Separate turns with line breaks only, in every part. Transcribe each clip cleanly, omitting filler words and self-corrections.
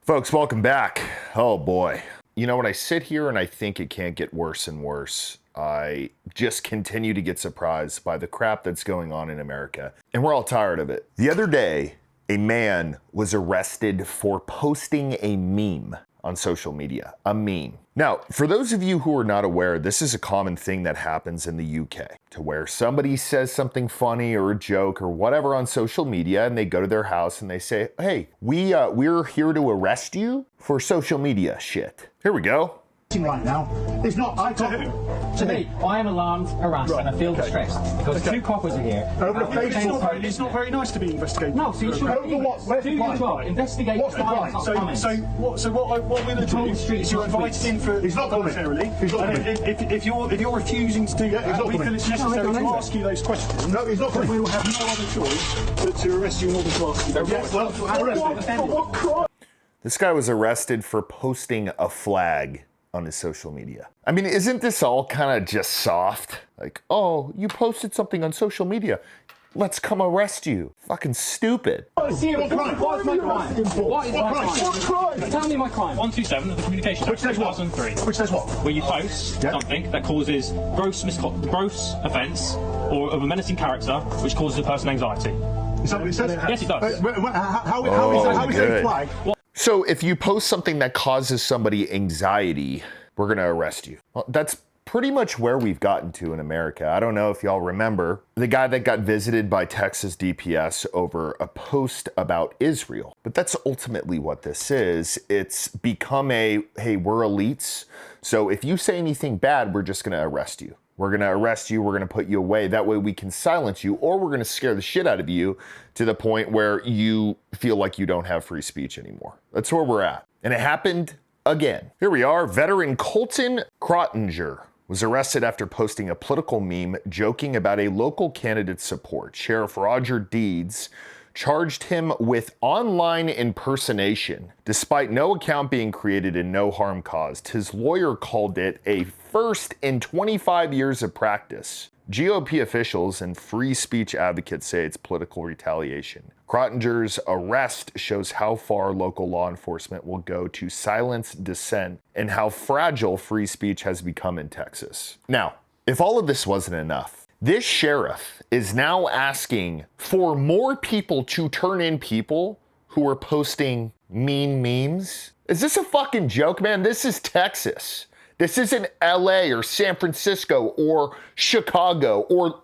Folks, welcome back. Oh boy. You know, when I sit here and I think it can't get worse and worse, I just continue to get surprised by the crap that's going on in America. And we're all tired of it. The other day, a man was arrested for posting a meme on social media. A meme. Now, for those of you who are not aware, this is a common thing that happens in the UK, to where somebody says something funny or a joke or whatever on social media, and they go to their house and they say, hey, we're here to arrest you for social media shit. Here we go.
Right now, it's not.
To me, I am alarmed, harassed, and I feel distressed because two coppers are here.
It's not very nice to be investigated.
No, so you should do your job. Investigate.
What's the crime? So what we're going to do is you're invited in for voluntarily. If you're refusing to do that, we feel it's necessary to ask you those questions. No, he's not. We will have no other choice but to arrest you in order to ask you. What crime?
This guy was arrested for posting a flag on his social media. I mean, isn't this all kind of just soft? Like, oh, you posted something on social media. Let's come arrest you. Fucking stupid.
What is my crime? What is my crime? Tell me my crime.
127 of the Communications Act 2003.
Which says what?
Where you post something that causes gross offence or of a menacing character, which causes a person anxiety.
Is that what it says?
Yes, it does.
How is that a flag?
So if you post something that causes somebody anxiety, we're going to arrest you. Well, that's pretty much where we've gotten to in America. I don't know if y'all remember the guy that got visited by Texas DPS over a post about Israel. But that's ultimately what this is. It's become a, hey, we're elites. So if you say anything bad, we're just going to arrest you. We're going to arrest you. We're going to put you away. That way we can silence you, or we're going to scare the shit out of you to the point where you feel like you don't have free speech anymore. That's where we're at. And it happened again. Here we are. Veteran Colton Crottinger was arrested after posting a political meme joking about a local candidate's support. Sheriff Roger Deeds charged him with online impersonation, despite no account being created and no harm caused. His lawyer called it a first in 25 years of practice. GOP officials and free speech advocates say it's political retaliation. Crottinger's arrest shows how far local law enforcement will go to silence dissent and how fragile free speech has become in Texas. Now, if all of this wasn't enough, this sheriff is now asking for more people to turn in people who are posting mean memes. Is this a fucking joke, man? This is Texas. This isn't LA or San Francisco or Chicago or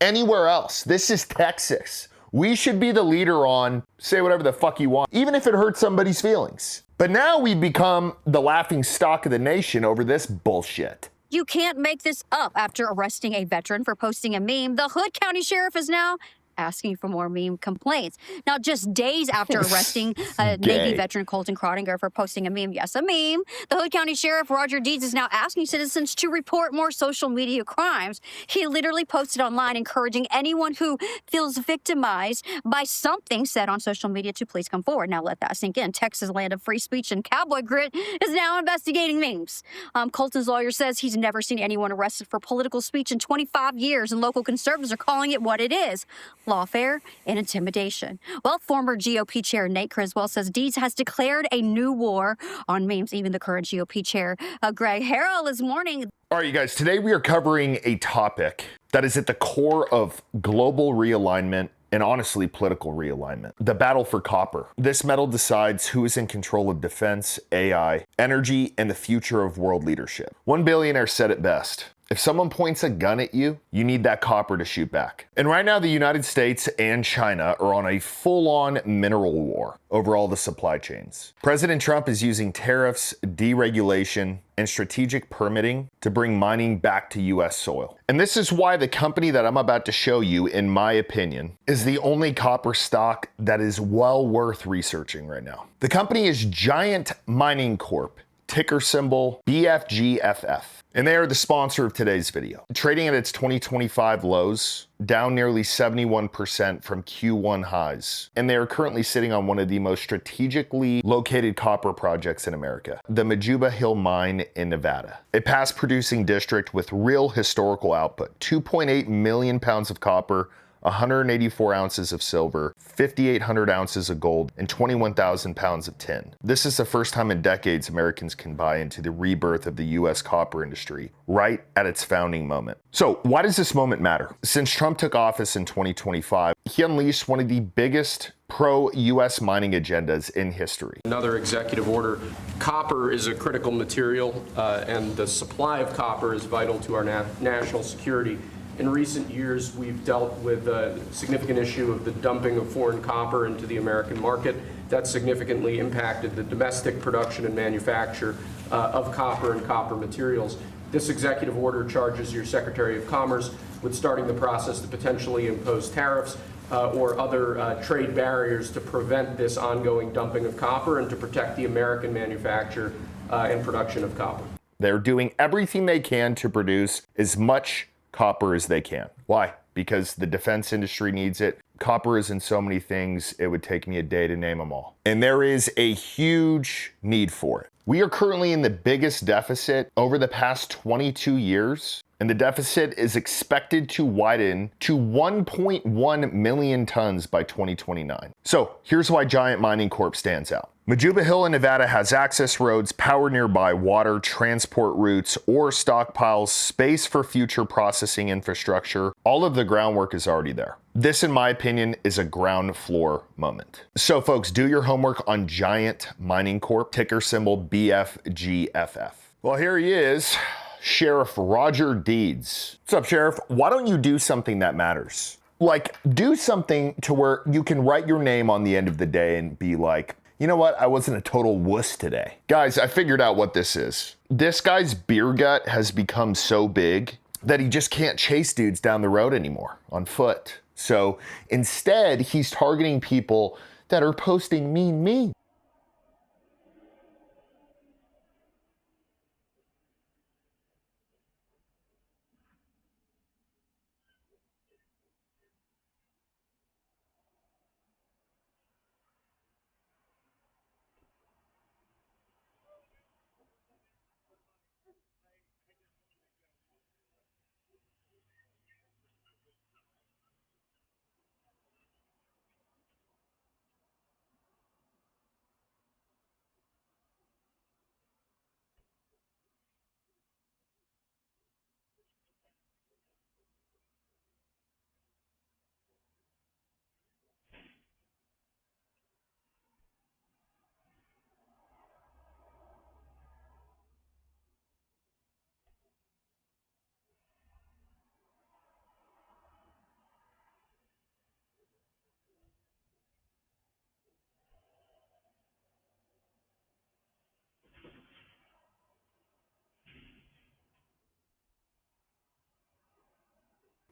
anywhere else. This is Texas. We should be the leader on say whatever the fuck you want, even if it hurts somebody's feelings. But now we've become the laughing stock of the nation over this bullshit.
You can't make this up. After arresting a veteran for posting a meme, the Hood County Sheriff is now asking for more meme complaints. Now, just days after arresting Navy veteran Colton Crottinger for posting a meme, yes, a meme, the Hood County Sheriff Roger Deeds is now asking citizens to report more social media crimes. He literally posted online encouraging anyone who feels victimized by something said on social media to please come forward. Now, let that sink in. Texas, land of free speech and cowboy grit, is now investigating memes. Colton's lawyer says he's never seen anyone arrested for political speech in 25 years, and local conservatives are calling it what it is: lawfare and intimidation. Well, former GOP chair Nate Criswell says Deeds has declared a new war on memes. Even the current GOP chair, Greg Harrell, is warning.
All right, you guys, today we are covering a topic that is at the core of global realignment and honestly political realignment: the battle for copper. This metal decides who is in control of defense, AI, energy, and the future of world leadership. One billionaire said it best: if someone points a gun at you, you need that copper to shoot back. And right now, the United States and China are on a full-on mineral war over all the supply chains. President Trump is using tariffs, deregulation, and strategic permitting to bring mining back to US soil. And this is why the company that I'm about to show you, in my opinion, is the only copper stock that is well worth researching right now. The company is Giant Mining Corp, ticker symbol BFGFF. And they are the sponsor of today's video. Trading at its 2025 lows, down nearly 71% from Q1 highs. And they are currently sitting on one of the most strategically located copper projects in America, the Majuba Hill Mine in Nevada. A past producing district with real historical output: 2.8 million pounds of copper, 184 ounces of silver, 5,800 ounces of gold, and 21,000 pounds of tin. This is the first time in decades Americans can buy into the rebirth of the U.S. copper industry, right at its founding moment. So why does this moment matter? Since Trump took office in 2025, he unleashed one of the biggest pro-U.S. mining agendas in history.
Another executive order. Copper is a critical material, and the supply of copper is vital to our national security. In recent years, we've dealt with a significant issue of the dumping of foreign copper into the American market. That significantly impacted the domestic production and manufacture of copper and copper materials. This executive order charges your Secretary of Commerce with starting the process to potentially impose tariffs or other trade barriers to prevent this ongoing dumping of copper and to protect the American manufacture and production of copper.
They're doing everything they can to produce as much copper as they can. Why? Because the defense industry needs it. Copper is in so many things, it would take me a day to name them all. And there is a huge need for it. We are currently in the biggest deficit over the past 22 years, and the deficit is expected to widen to 1.1 million tons by 2029. So here's why Giant Mining Corp stands out. Majuba Hill in Nevada has access roads, power nearby, water, transport routes, ore stockpiles, space for future processing infrastructure. All of the groundwork is already there. This, in my opinion, is a ground floor moment. So folks, do your homework on Giant Mining Corp, ticker symbol BFGFF. Well, here he is, Sheriff Roger Deeds. What's up, Sheriff? Why don't you do something that matters? Like, do something to where you can write your name on the end of the day and be like, you know what? I wasn't a total wuss today. Guys, I figured out what this is. This guy's beer gut has become so big that he just can't chase dudes down the road anymore on foot. So instead, he's targeting people that are posting mean memes.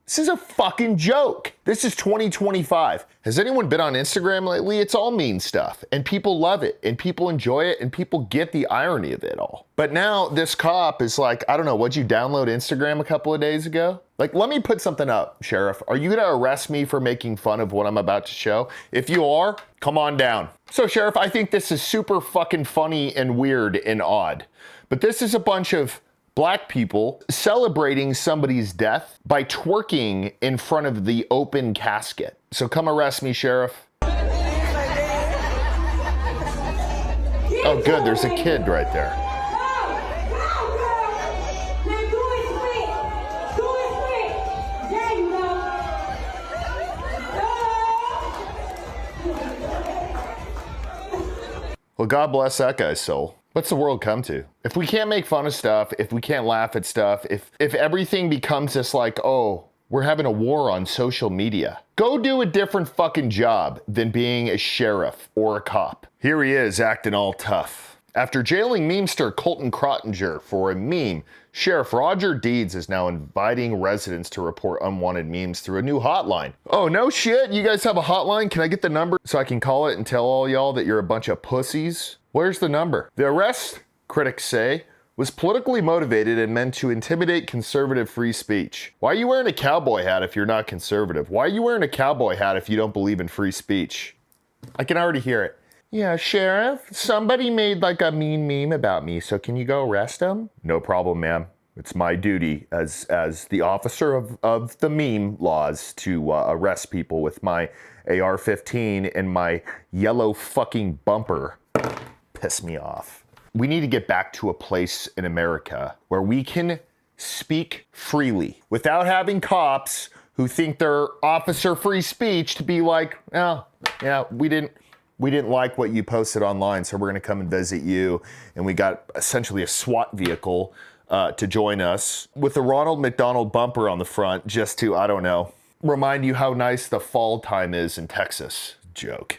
This is a fucking joke. This is 2025. Has anyone been on Instagram lately? It's all mean stuff, and people love it, and people enjoy it, and people get the irony of it all. But now this cop is like, I don't know, what'd you download Instagram a couple of days ago? Like, let me put something up, Sheriff. Are you gonna arrest me for making fun of what I'm about to show? If you are, come on down. So, Sheriff, I think this is super fucking funny and weird and odd. But this is a bunch of Black people celebrating somebody's death by twerking in front of the open casket. So come arrest me, Sheriff. Oh good, there's a kid right there. Well, God bless that guy's soul. What's the world come to? If we can't make fun of stuff, if we can't laugh at stuff, if everything becomes this like, oh, we're having a war on social media, go do a different fucking job than being a sheriff or a cop. Here he is acting all tough. After jailing memester Colton Crottinger for a meme, Sheriff Roger Deeds is now inviting residents to report unwanted memes through a new hotline. Oh, no shit? You guys have a hotline? Can I get the number so I can call it and tell all y'all that you're a bunch of pussies? Where's the number? The arrest, critics say, was politically motivated and meant to intimidate conservative free speech. Why are you wearing a cowboy hat if you're not conservative? Why are you wearing a cowboy hat if you don't believe in free speech? I can already hear it. Yeah, Sheriff, somebody made like a mean meme about me, so can you go arrest him? No problem, ma'am. It's my duty as the officer of the meme laws to arrest people with my AR-15 and my yellow fucking bumper. Piss me off. We need to get back to a place in America where we can speak freely without having cops who think they're officer free speech to be like, oh, yeah, we didn't like what you posted online, so we're gonna come and visit you. And we got essentially a SWAT vehicle to join us with the Ronald McDonald bumper on the front just to, I don't know, remind you how nice the fall time is in Texas. Joke.